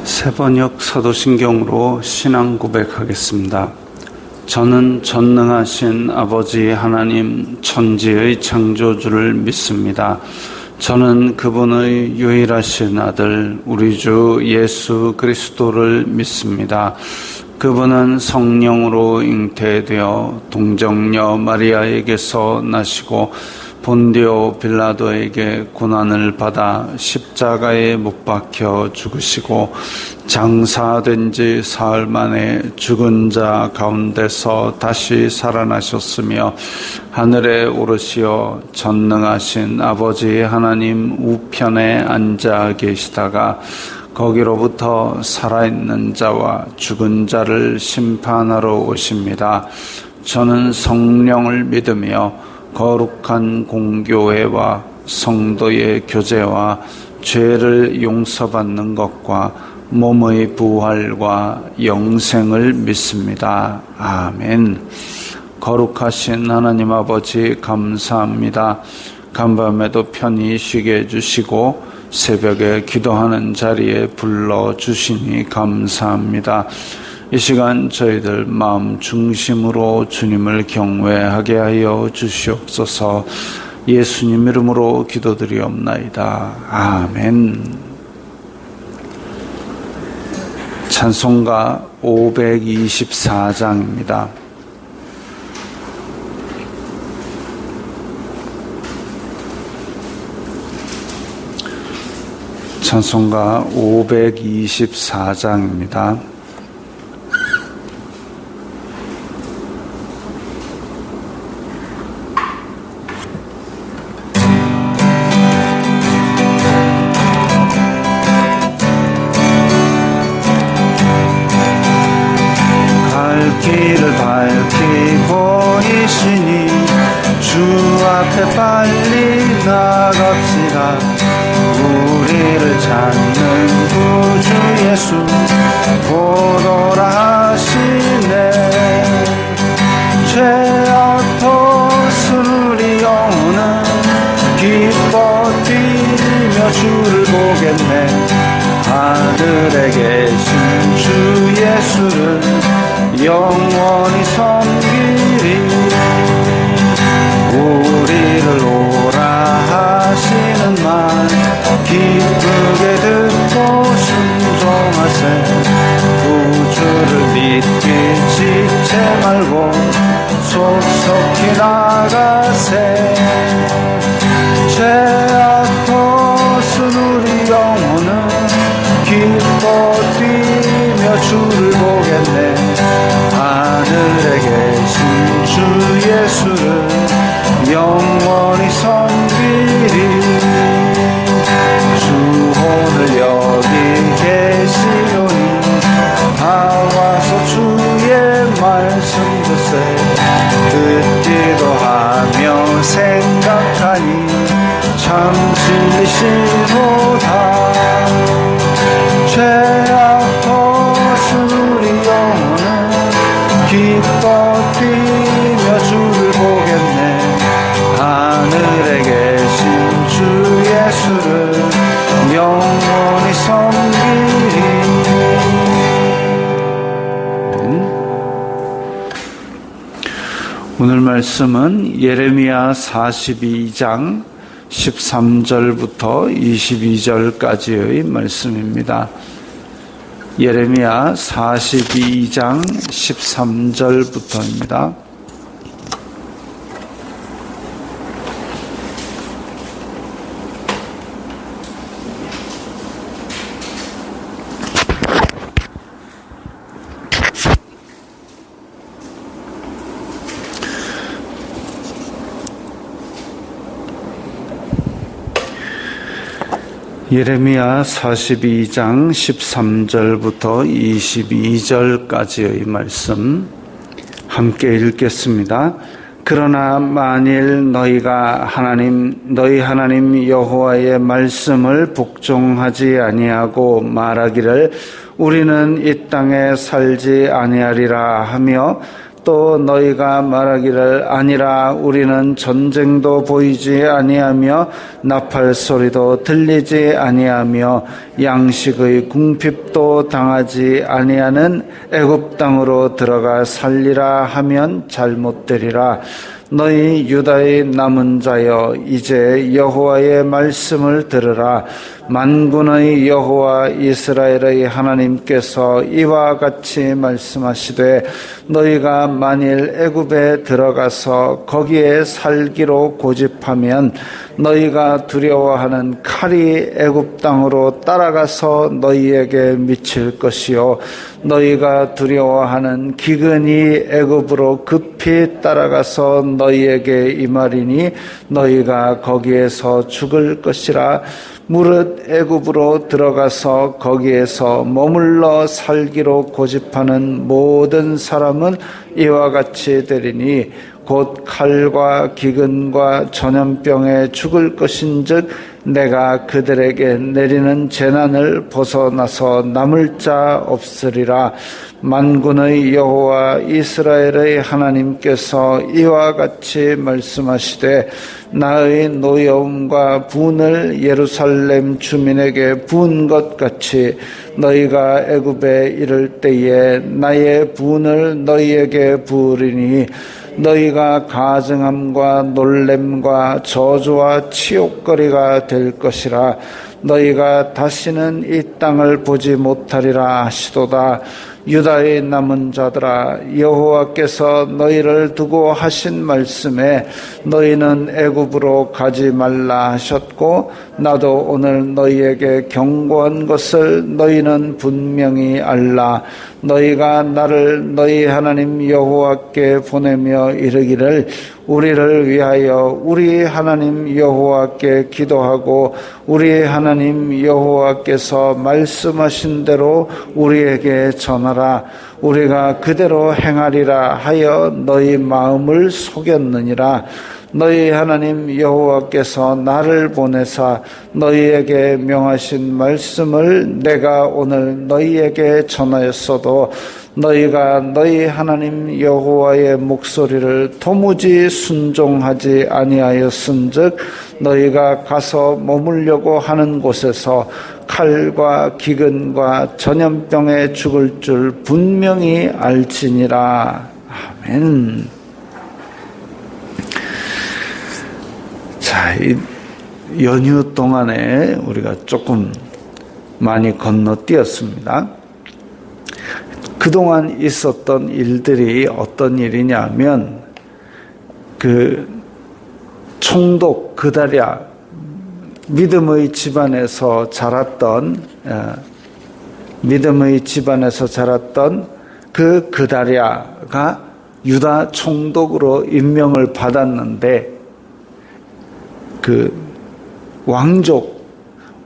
세번역 사도신경으로 신앙 고백하겠습니다. 저는 전능하신 아버지 하나님 천지의 창조주를 믿습니다. 저는 그분의 유일하신 아들 우리 주 예수 그리스도를 믿습니다. 그분은 성령으로 잉태되어 동정녀 마리아에게서 나시고 본디오 빌라도에게 고난을 받아 십자가에 못 박혀 죽으시고 장사된 지 사흘 만에 죽은 자 가운데서 다시 살아나셨으며 하늘에 오르시어 전능하신 아버지 하나님 우편에 앉아 계시다가 거기로부터 살아있는 자와 죽은 자를 심판하러 오십니다. 저는 성령을 믿으며 거룩한 공교회와 성도의 교제와 죄를 용서받는 것과 몸의 부활과 영생을 믿습니다. 아멘. 거룩하신 하나님 아버지 감사합니다. 간밤에도 편히 쉬게 해주시고 새벽에 기도하는 자리에 불러주시니 감사합니다. 이 시간 저희들 마음 중심으로 주님을 경외하게 하여 주시옵소서. 예수님 이름으로 기도드리옵나이다. 아멘. 찬송가 524장입니다. 찬송가 524장입니다. 길을 밝히 보이시니 주 앞에 빨리 나갑시다. 우리를 찾는 구주 예수 보도라 하시네. 죄악도 수리 영혼은 기뻐 뛰며 주를 보겠네. 하늘에 계신 주 예수를 영원히 섬기리. 우리를 오라 하시는 말 기쁘게 듣고 순종하세. 구주를 믿기 지체 말고 속속히 나가세. 죄악도 수누리 영혼은 기뻐 뛰며 주를 보겠네. 하늘에 계신 주 예수를 영원히 섬기리. 주 오늘 여기 계시오니 다 와서 주의 말씀 듣세. 듣기도 하며 생각하니 참 진리시로다. 죄악도 수누리 영혼은 기뻐 뛰며 주를 보겠네. 하늘에 계신 주 예수를 영원히 섬기리. 오늘 말씀은 예레미야 42장 13절부터 22절까지의 말씀입니다. 예레미야 42장 13절부터입니다. 예레미야 42장 13절부터 22절까지의 말씀 함께 읽겠습니다. 그러나 만일 너희가 너희 하나님 여호와의 말씀을 복종하지 아니하고 말하기를 우리는 이 땅에 살지 아니하리라 하며 또 너희가 말하기를 아니라 우리는 전쟁도 보이지 아니하며 나팔 소리도 들리지 아니하며 양식의 궁핍도 당하지 아니하는 애굽 땅으로 들어가 살리라 하면 잘못되리라. 너희 유다의 남은 자여 이제 여호와의 말씀을 들으라. 만군의 여호와 이스라엘의 하나님께서 이와 같이 말씀하시되 너희가 만일 애굽에 들어가서 거기에 살기로 고집하면 너희가 두려워하는 칼이 애굽 땅으로 따라가서 너희에게 미칠 것이요 너희가 두려워하는 기근이 애굽으로 급히 따라가서 너희에게 임하리니 너희가 거기에서 죽을 것이라. 무릇 애굽으로 들어가서 거기에서 머물러 살기로 고집하는 모든 사람은 이와 같이 되리니 곧 칼과 기근과 전염병에 죽을 것인즉 내가 그들에게 내리는 재난을 벗어나서 남을 자 없으리라. 만군의 여호와 이스라엘의 하나님께서 이와 같이 말씀하시되 나의 노여움과 분을 예루살렘 주민에게 부은 것 같이 너희가 애굽에 이를 때에 나의 분을 너희에게 부으리니 너희가 가증함과 놀램과 저주와 치욕거리가 될 것이라. 너희가 다시는 이 땅을 보지 못하리라 하시도다. 유다의 남은 자들아 여호와께서 너희를 두고 하신 말씀에 너희는 애굽으로 가지 말라 하셨고 나도 오늘 너희에게 경고한 것을 너희는 분명히 알라. 너희가 나를 너희 하나님 여호와께 보내며 이르기를 우리를 위하여 우리 하나님 여호와께 기도하고 우리 하나님 여호와께서 말씀하신 대로 우리에게 전하라. 우리가 그대로 행하리라 하여 너희 마음을 속였느니라. 너희 하나님 여호와께서 나를 보내사 너희에게 명하신 말씀을 내가 오늘 너희에게 전하였어도 너희가 너희 하나님 여호와의 목소리를 도무지 순종하지 아니하였은즉 너희가 가서 머물려고 하는 곳에서 칼과 기근과 전염병에 죽을 줄 분명히 알지니라. 아멘. 자, 이 연휴 동안에 우리가 조금 많이 건너뛰었습니다. 그동안 있었던 일들이 어떤 일이냐면 그 총독 그다랴 믿음의 집안에서 자랐던 그 그다랴가 유다 총독으로 임명을 받았는데 그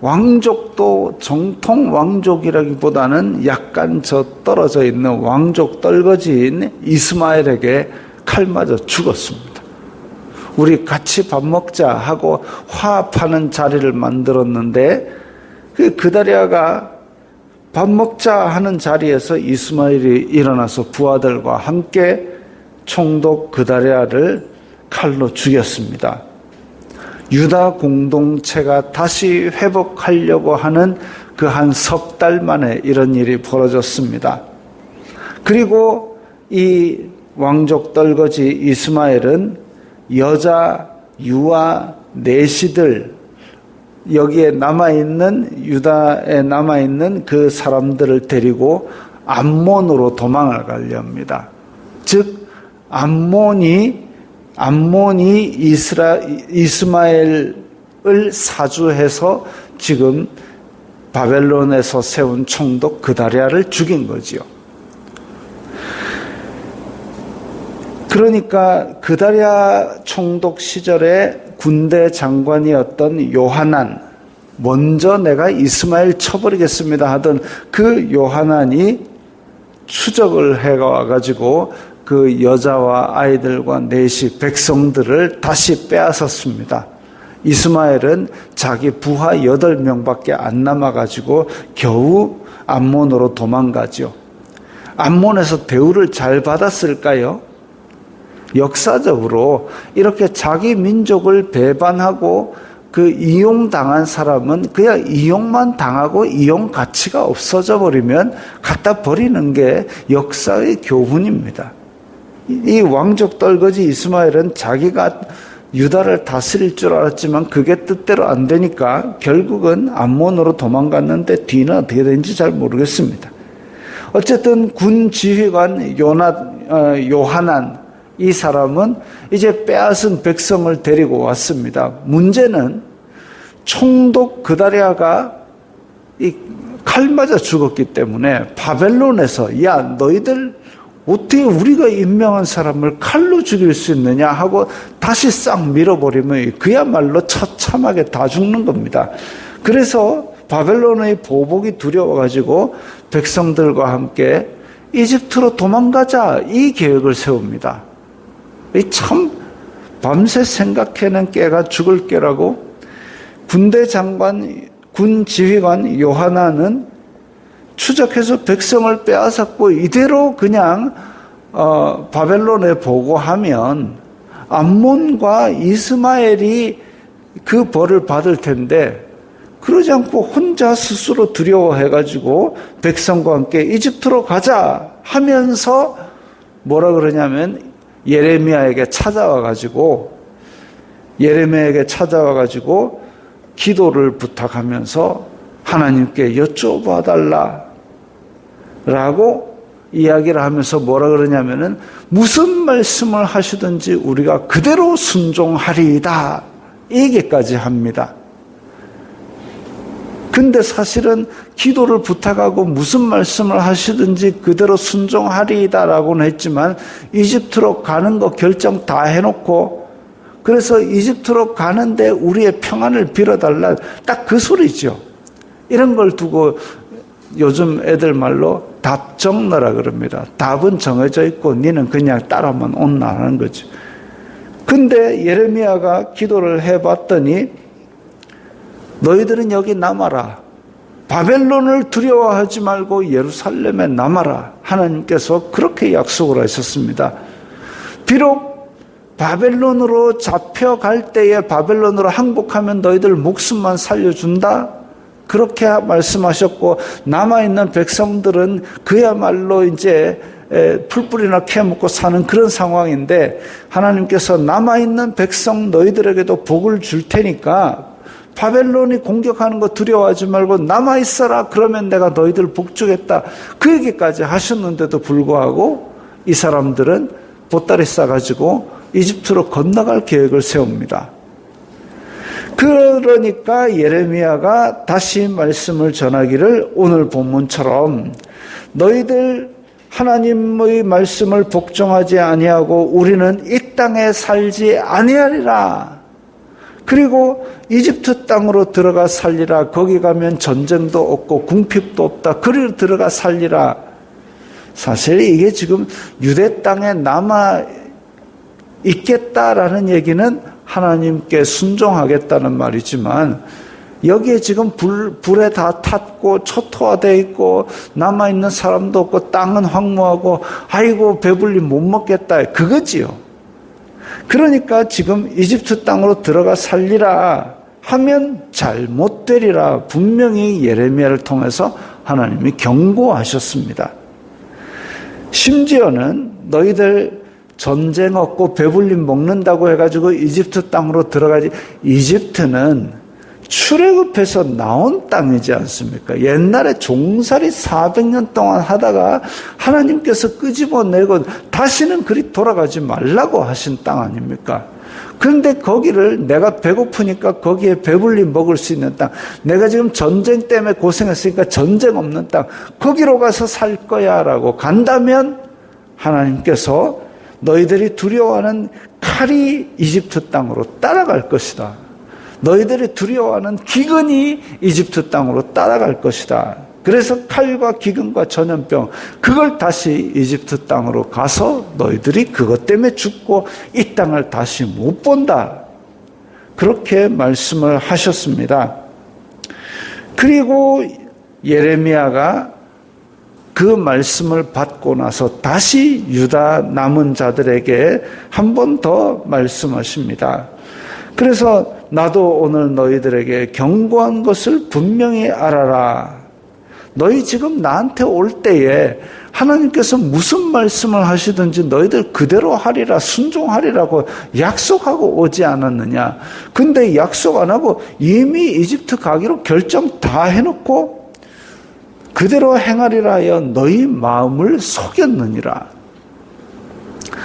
왕족도 정통 왕족이라기보다는 약간 떨어져 있는 왕족 떨거지인 이스마엘에게 칼 맞아 죽었습니다. 우리 같이 밥 먹자 하고 화합하는 자리를 만들었는데 그 그다랴가 밥 먹자 하는 자리에서 이스마엘이 일어나서 부하들과 함께 총독 그다랴를 칼로 죽였습니다. 유다 공동체가 다시 회복하려고 하는 그 한 석 달 만에 이런 일이 벌어졌습니다. 그리고 이 왕족 떨거지 이스마엘은 여자 유아 내시들 여기에 남아있는 유다에 남아있는 그 사람들을 데리고 암몬으로 도망을 가려 합니다. 즉 암몬이 이스마엘을 사주해서 지금 바벨론에서 세운 총독 그다랴를 죽인 거지요. 그러니까 그다랴 총독 시절에 군대 장관이었던 요하난, 먼저 내가 이스마엘 쳐버리겠습니다 하던 그 요하난이 추적을 해와가지고 그 여자와 아이들과 내시 백성들을 다시 빼앗았습니다. 이스마엘은 자기 부하 8명밖에 안 남아가지고 겨우 암몬으로 도망가죠. 암몬에서 대우를 잘 받았을까요? 역사적으로 이렇게 자기 민족을 배반하고 그 이용당한 사람은 그냥 이용만 당하고 이용 가치가 없어져 버리면 갖다 버리는 게 역사의 교훈입니다. 이 왕족 떨거지 이스마엘은 자기가 유다를 다스릴 줄 알았지만 그게 뜻대로 안 되니까 결국은 암몬으로 도망갔는데 뒤는 어떻게 된지 잘 모르겠습니다. 어쨌든 군 지휘관 요하난 이 사람은 이제 빼앗은 백성을 데리고 왔습니다. 문제는 총독 그다랴가 이 칼 맞아 죽었기 때문에 바벨론에서 야 너희들 어떻게 우리가 임명한 사람을 칼로 죽일 수 있느냐 하고 다시 싹 밀어버리면 그야말로 처참하게 다 죽는 겁니다. 그래서 바벨론의 보복이 두려워가지고 백성들과 함께 이집트로 도망가자 이 계획을 세웁니다. 참 밤새 생각해낸 깨가 죽을 깨라고 군대 장관, 군 지휘관 요하나는 추적해서 백성을 빼앗았고 이대로 그냥 바벨론에 보고하면 암몬과 이스마엘이 그 벌을 받을 텐데 그러지 않고 혼자 스스로 두려워해가지고 백성과 함께 이집트로 가자 하면서 뭐라 그러냐면 예레미야에게 찾아와가지고 기도를 부탁하면서 하나님께 여쭤봐 달라라고 이야기를 하면서 뭐라 그러냐면은 무슨 말씀을 하시든지 우리가 그대로 순종하리이다 얘기까지 합니다. 근데 사실은 기도를 부탁하고 무슨 말씀을 하시든지 그대로 순종하리이다라고는 했지만 이집트로 가는 거 결정 다 해놓고 그래서 이집트로 가는데 우리의 평안을 빌어달라 딱 그 소리죠. 이런 걸 두고 요즘 애들 말로 답 적너라 그럽니다. 답은 정해져 있고 니는 그냥 따라만 온나라는 거죠. 근데 예레미야가 기도를 해봤더니 너희들은 여기 남아라. 바벨론을 두려워하지 말고 예루살렘에 남아라. 하나님께서 그렇게 약속을 하셨습니다. 비록 바벨론으로 잡혀갈 때에 바벨론으로 항복하면 너희들 목숨만 살려준다. 그렇게 말씀하셨고 남아있는 백성들은 그야말로 이제 풀뿌리나 캐먹고 사는 그런 상황인데 하나님께서 남아있는 백성 너희들에게도 복을 줄 테니까 바벨론이 공격하는 거 두려워하지 말고 남아있어라. 그러면 내가 너희들 복 주겠다. 그 얘기까지 하셨는데도 불구하고 이 사람들은 보따리 싸가지고 이집트로 건너갈 계획을 세웁니다. 그러니까 예레미야가 다시 말씀을 전하기를 오늘 본문처럼 너희들 하나님의 말씀을 복종하지 아니하고 우리는 이 땅에 살지 아니하리라. 그리고 이집트 땅으로 들어가 살리라. 거기 가면 전쟁도 없고 궁핍도 없다. 그리로 들어가 살리라. 사실 이게 지금 유대 땅에 남아 있겠다라는 얘기는 하나님께 순종하겠다는 말이지만 여기에 지금 불에 다 탔고 초토화되어 있고 남아있는 사람도 없고 땅은 황무하고 아이고 배불리 못 먹겠다 그거지요. 그러니까 지금 이집트 땅으로 들어가 살리라 하면 잘못되리라 분명히 예레미야를 통해서 하나님이 경고하셨습니다. 심지어는 너희들 전쟁 없고 배불리 먹는다고 해가지고 이집트 땅으로 들어가지. 이집트는 출애굽해서 나온 땅이지 않습니까? 옛날에 종살이 400년 동안 하다가 하나님께서 끄집어내고 다시는 그리 돌아가지 말라고 하신 땅 아닙니까? 그런데 거기를 내가 배고프니까 거기에 배불리 먹을 수 있는 땅, 내가 지금 전쟁 때문에 고생했으니까 전쟁 없는 땅, 거기로 가서 살 거야 라고 간다면 하나님께서 너희들이 두려워하는 칼이 이집트 땅으로 따라갈 것이다. 너희들이 두려워하는 기근이 이집트 땅으로 따라갈 것이다. 그래서 칼과 기근과 전염병 그걸 다시 이집트 땅으로 가서 너희들이 그것 때문에 죽고 이 땅을 다시 못 본다. 그렇게 말씀을 하셨습니다. 그리고 예레미야가 그 말씀을 받고 나서 다시 유다 남은 자들에게 한 번 더 말씀하십니다. 그래서 나도 오늘 너희들에게 경고한 것을 분명히 알아라. 너희 지금 나한테 올 때에 하나님께서 무슨 말씀을 하시든지 너희들 그대로 하리라, 순종하리라고 약속하고 오지 않았느냐. 근데 약속 안 하고 이미 이집트 가기로 결정 다 해놓고 그대로 행하리라 하여 너희 마음을 속였느니라.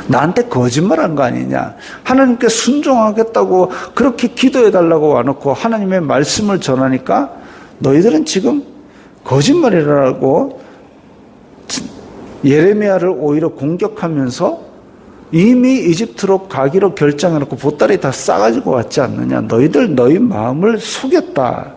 나한테 거짓말한 거 아니냐. 하나님께 순종하겠다고 그렇게 기도해달라고 와놓고 하나님의 말씀을 전하니까 너희들은 지금 거짓말이라고 예레미야를 오히려 공격하면서 이미 이집트로 가기로 결정해놓고 보따리 다 싸가지고 왔지 않느냐. 너희들 너희 마음을 속였다.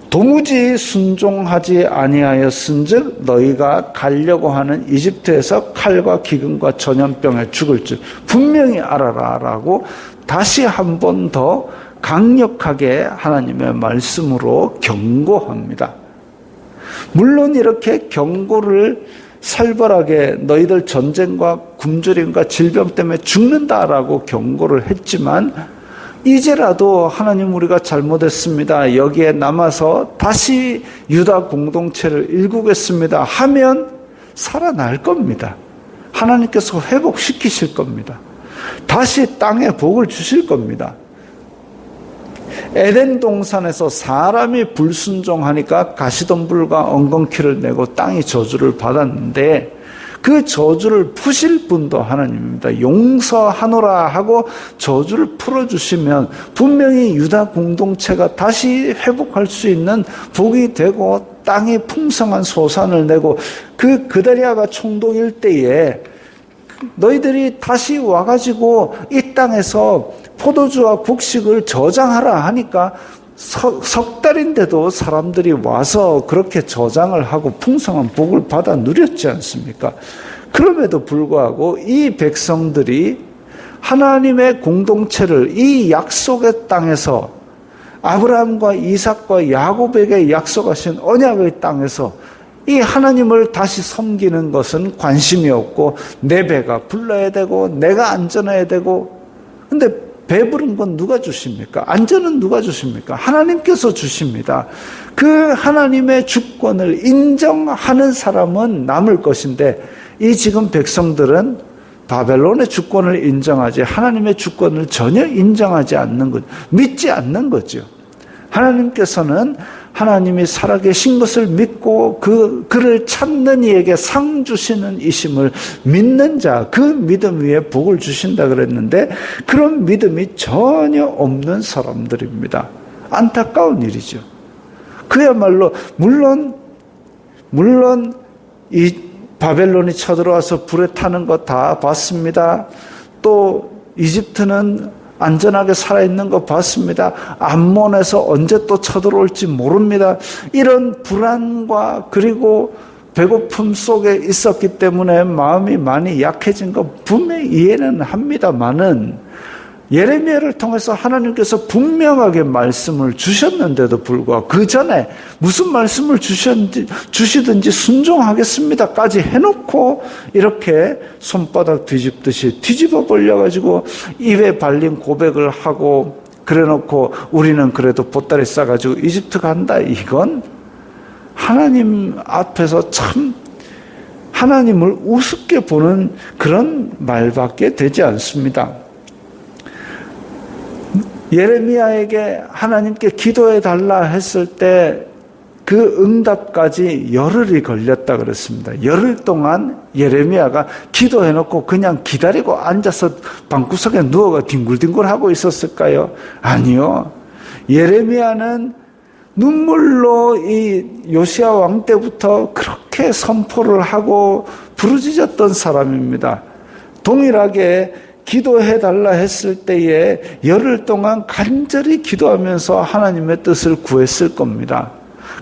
도무지 순종하지 아니하였은즉 너희가 가려고 하는 이집트에서 칼과 기근과 전염병에 죽을 줄 분명히 알아라라고 다시 한 번 더 강력하게 하나님의 말씀으로 경고합니다. 물론 이렇게 경고를 살벌하게 너희들 전쟁과 굶주림과 질병 때문에 죽는다라고 경고를 했지만 이제라도 하나님 우리가 잘못했습니다. 여기에 남아서 다시 유다 공동체를 일구겠습니다 하면 살아날 겁니다. 하나님께서 회복시키실 겁니다. 다시 땅에 복을 주실 겁니다. 에덴 동산에서 사람이 불순종하니까 가시덤불과 엉겅퀴를 내고 땅이 저주를 받았는데 그 저주를 푸실 분도 하나님입니다. 용서하노라 하고 저주를 풀어주시면 분명히 유다 공동체가 다시 회복할 수 있는 복이 되고 땅이 풍성한 소산을 내고 그 그다리아가 총독일 때에 너희들이 다시 와가지고 이 땅에서 포도주와 곡식을 저장하라 하니까 석 달인데도 사람들이 와서 그렇게 저장을 하고 풍성한 복을 받아 누렸지 않습니까? 그럼에도 불구하고 이 백성들이 하나님의 공동체를 이 약속의 땅에서 아브라함과 이삭과 야곱에게 약속하신 언약의 땅에서 이 하나님을 다시 섬기는 것은 관심이 없고 내 배가 불러야 되고 내가 안전해야 되고 근데 배부른 건 누가 주십니까? 안전은 누가 주십니까? 하나님께서 주십니다. 그 하나님의 주권을 인정하는 사람은 남을 것인데 이 지금 백성들은 바벨론의 주권을 인정하지 하나님의 주권을 전혀 인정하지 않는 것, 믿지 않는 거죠. 하나님께서는 하나님이 살아계신 것을 믿고 그를 찾는 이에게 상 주시는 이심을 믿는 자, 그 믿음 위에 복을 주신다 그랬는데 그런 믿음이 전혀 없는 사람들입니다. 안타까운 일이죠. 그야말로 물론 이 바벨론이 쳐들어와서 불에 타는 거 다 봤습니다. 또 이집트는 안전하게 살아있는 거 봤습니다. 암몬에서 언제 또 쳐들어올지 모릅니다. 이런 불안과 그리고 배고픔 속에 있었기 때문에 마음이 많이 약해진 거 분명히 이해는 합니다만은 예레미야를 통해서 하나님께서 분명하게 말씀을 주셨는데도 불구하고 그 전에 무슨 말씀을 주시든지 순종하겠습니다까지 해놓고 이렇게 손바닥 뒤집듯이 뒤집어 벌려가지고 입에 발린 고백을 하고 그래놓고 우리는 그래도 보따리 싸가지고 이집트 간다. 이건 하나님 앞에서 참 하나님을 우습게 보는 그런 말밖에 되지 않습니다. 예레미야에게 하나님께 기도해달라 했을 때 그 응답까지 열흘이 걸렸다 그랬습니다. 열흘 동안 예레미야가 기도해놓고 그냥 기다리고 앉아서 방구석에 누워가 뒹굴뒹굴하고 있었을까요? 아니요. 예레미야는 눈물로 이 요시야 왕 때부터 그렇게 선포를 하고 부르짖었던 사람입니다. 동일하게 기도해달라 했을 때에 열흘 동안 간절히 기도하면서 하나님의 뜻을 구했을 겁니다.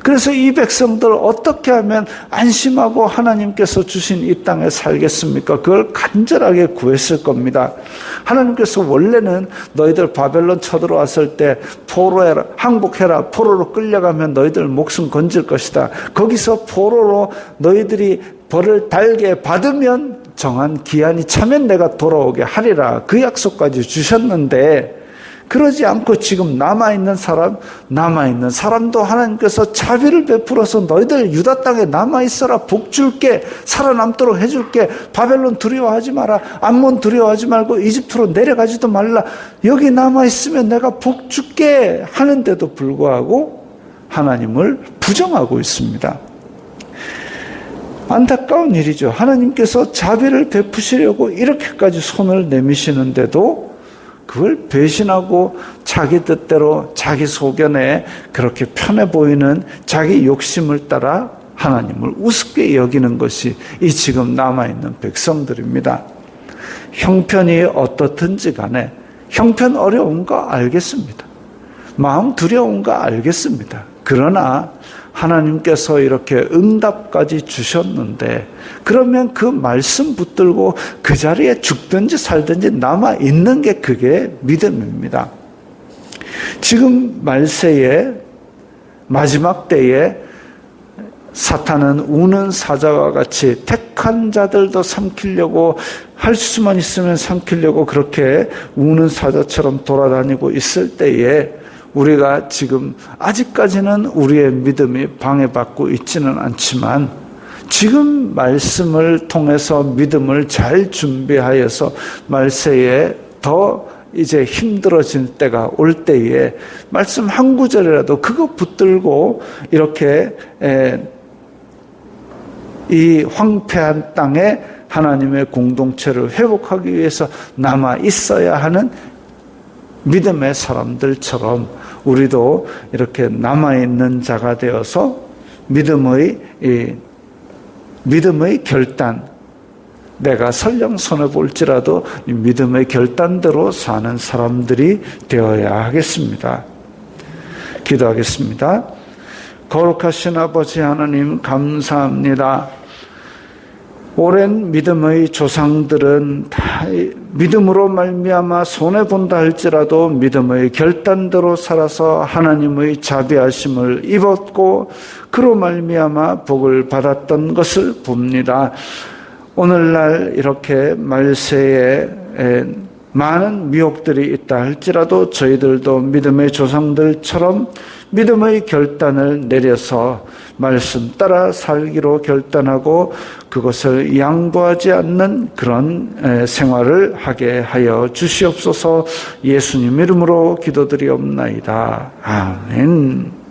그래서 이 백성들 어떻게 하면 안심하고 하나님께서 주신 이 땅에 살겠습니까? 그걸 간절하게 구했을 겁니다. 하나님께서 원래는 너희들 바벨론 쳐들어왔을 때 포로해라, 항복해라, 포로로 끌려가면 너희들 목숨 건질 것이다. 거기서 포로로 너희들이 벌을 달게 받으면 정한 기한이 차면 내가 돌아오게 하리라. 그 약속까지 주셨는데 그러지 않고 지금 남아있는 사람도 하나님께서 자비를 베풀어서 너희들 유다 땅에 남아있어라. 복 줄게. 살아남도록 해줄게. 바벨론 두려워하지 마라. 암몬 두려워하지 말고 이집트로 내려가지도 말라. 여기 남아있으면 내가 복 줄게 하는데도 불구하고 하나님을 부정하고 있습니다. 안타까운 일이죠. 하나님께서 자비를 베푸시려고 이렇게까지 손을 내미시는데도 그걸 배신하고 자기 뜻대로 자기 소견에 그렇게 편해 보이는 자기 욕심을 따라 하나님을 우습게 여기는 것이 이 지금 남아있는 백성들입니다. 형편이 어떻든지 간에 형편 어려운 거 알겠습니다. 마음 두려운 거 알겠습니다. 그러나 하나님께서 이렇게 응답까지 주셨는데 그러면 그 말씀 붙들고 그 자리에 죽든지 살든지 남아있는 게 그게 믿음입니다. 지금 말세에 마지막 때에 사탄은 우는 사자와 같이 택한 자들도 삼키려고 할 수만 있으면 삼키려고 그렇게 우는 사자처럼 돌아다니고 있을 때에 우리가 지금 아직까지는 우리의 믿음이 방해받고 있지는 않지만 지금 말씀을 통해서 믿음을 잘 준비하여서 말세에 더 이제 힘들어질 때가 올 때에 말씀 한 구절이라도 그거 붙들고 이렇게 이 황폐한 땅에 하나님의 공동체를 회복하기 위해서 남아 있어야 하는 믿음의 사람들처럼 우리도 이렇게 남아있는 자가 되어서 믿음의 결단, 내가 설령 손해볼지라도 믿음의 결단대로 사는 사람들이 되어야 하겠습니다. 기도하겠습니다. 거룩하신 아버지 하나님 감사합니다. 오랜 믿음의 조상들은 다 믿음으로 말미암아 손해본다 할지라도 믿음의 결단대로 살아서 하나님의 자비하심을 입었고 그로 말미암아 복을 받았던 것을 봅니다. 오늘날 이렇게 말세에 많은 미혹들이 있다 할지라도 저희들도 믿음의 조상들처럼 믿음의 결단을 내려서 말씀 따라 살기로 결단하고 그것을 양보하지 않는 그런 생활을 하게 하여 주시옵소서. 예수님 이름으로 기도드리옵나이다. 아멘.